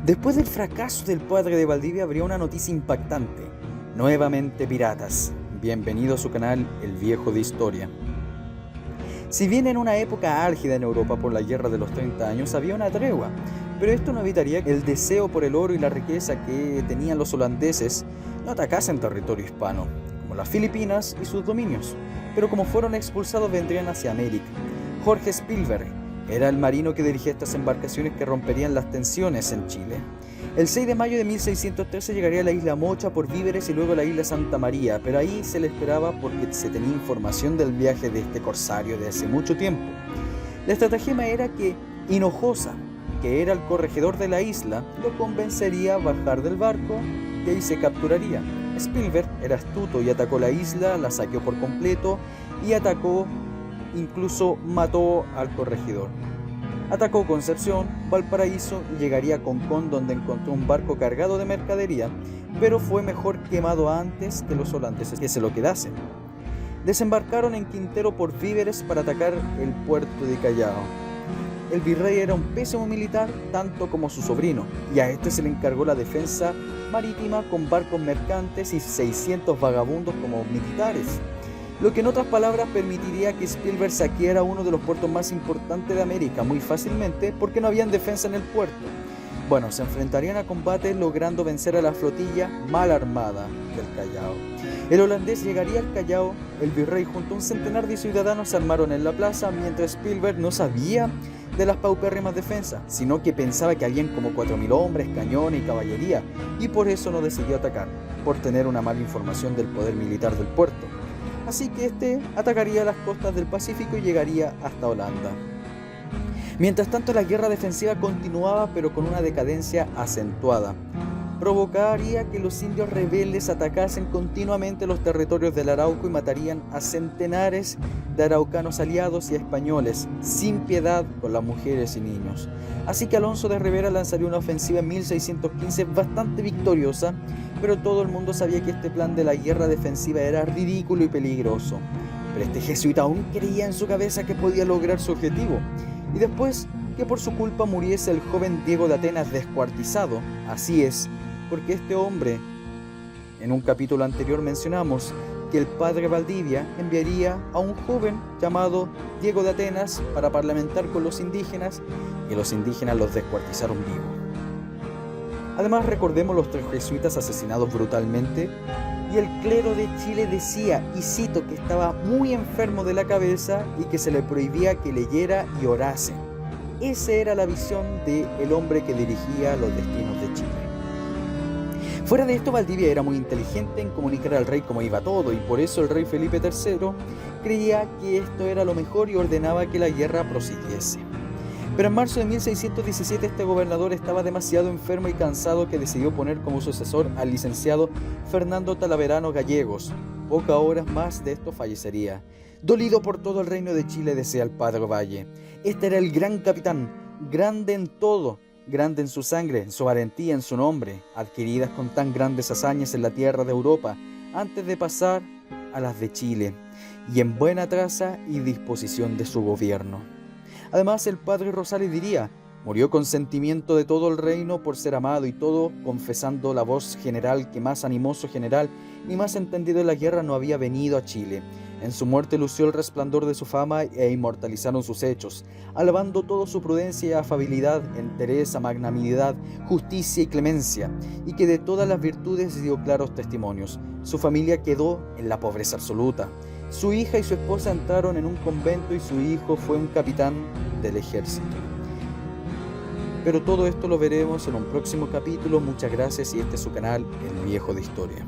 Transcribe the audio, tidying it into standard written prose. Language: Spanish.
Después del fracaso del padre de Valdivia habría una noticia impactante. Nuevamente piratas. Bienvenido a su canal El Viejo de Historia. Si bien en una época álgida en Europa por la Guerra de los 30 años había una tregua, pero esto no evitaría que el deseo por el oro y la riqueza que tenían los holandeses no atacasen territorio hispano, como las Filipinas y sus dominios, pero como fueron expulsados vendrían hacia América. Jorge Spielberg era el marino que dirigía estas embarcaciones que romperían las tensiones en Chile. El 6 de mayo de 1613 llegaría a la isla Mocha por víveres y luego a la isla Santa María, pero ahí se le esperaba porque se tenía información del viaje de este corsario de hace mucho tiempo. La estratagema era que Hinojosa, que era el corregidor de la isla, lo convencería a bajar del barco y ahí se capturaría. Spielberg era astuto y atacó la isla, la saqueó por completo y incluso mató al corregidor. Atacó Concepción, Valparaíso y llegaría a Concón, donde encontró un barco cargado de mercadería, pero fue mejor quemado antes que los holandeses que se lo quedasen. Desembarcaron en Quintero por víveres para atacar el puerto de Callao. El virrey era un pésimo militar, tanto como su sobrino, y a este se le encargó la defensa marítima con barcos mercantes y 600 vagabundos como militares, lo que en otras palabras permitiría que Spielberg saqueara uno de los puertos más importantes de América muy fácilmente porque no habían defensa en el puerto. Bueno, se enfrentarían a combate logrando vencer a la flotilla mal armada del Callao. El holandés llegaría al Callao, el virrey junto a un centenar de ciudadanos se armaron en la plaza, mientras Spielberg no sabía de las paupérrimas defensas, sino que pensaba que habían como 4.000 hombres, cañones y caballería, y por eso no decidió atacar, por tener una mala información del poder militar del puerto. Así que este atacaría las costas del Pacífico y llegaría hasta Holanda. Mientras tanto, la guerra defensiva continuaba, pero con una decadencia acentuada. Provocaría que los indios rebeldes atacasen continuamente los territorios del Arauco y matarían a centenares de araucanos aliados y a españoles, sin piedad con las mujeres y niños. Así que Alonso de Rivera lanzaría una ofensiva en 1615 bastante victoriosa, pero todo el mundo sabía que este plan de la guerra defensiva era ridículo y peligroso. Pero este jesuita aún creía en su cabeza que podía lograr su objetivo, y después que por su culpa muriese el joven Diego de Atenas descuartizado. Así es, porque este hombre, en un capítulo anterior mencionamos que el padre Valdivia enviaría a un joven llamado Diego de Atenas para parlamentar con los indígenas, y los indígenas los descuartizaron vivos. Además, recordemos los 3 jesuitas asesinados brutalmente, y el clero de Chile decía, y cito, que estaba muy enfermo de la cabeza y que se le prohibía que leyera y orase. Esa era la visión del hombre que dirigía los destinos de Chile. Fuera de esto, Valdivia era muy inteligente en comunicar al rey cómo iba todo, y por eso el rey Felipe III creía que esto era lo mejor y ordenaba que la guerra prosiguiese. Pero en marzo de 1617 este gobernador estaba demasiado enfermo y cansado que decidió poner como sucesor al licenciado Fernando Talaverano Gallegos. Pocas horas más de esto fallecería. Dolido por todo el reino de Chile, decía el padre Valle. Este era el gran capitán, grande en todo, grande en su sangre, en su valentía, en su nombre, adquiridas con tan grandes hazañas en la tierra de Europa, antes de pasar a las de Chile, y en buena traza y disposición de su gobierno. Además, el padre Rosales diría, murió con sentimiento de todo el reino por ser amado, y todo confesando la voz general que más animoso general ni más entendido en la guerra no había venido a Chile. En su muerte lució el resplandor de su fama e inmortalizaron sus hechos, alabando todo su prudencia y afabilidad, entereza, magnanimidad, justicia y clemencia, y que de todas las virtudes dio claros testimonios. Su familia quedó en la pobreza absoluta. Su hija y su esposa entraron en un convento y su hijo fue un capitán del ejército. Pero todo esto lo veremos en un próximo capítulo. Muchas gracias, y este es su canal El Viejo de Historia.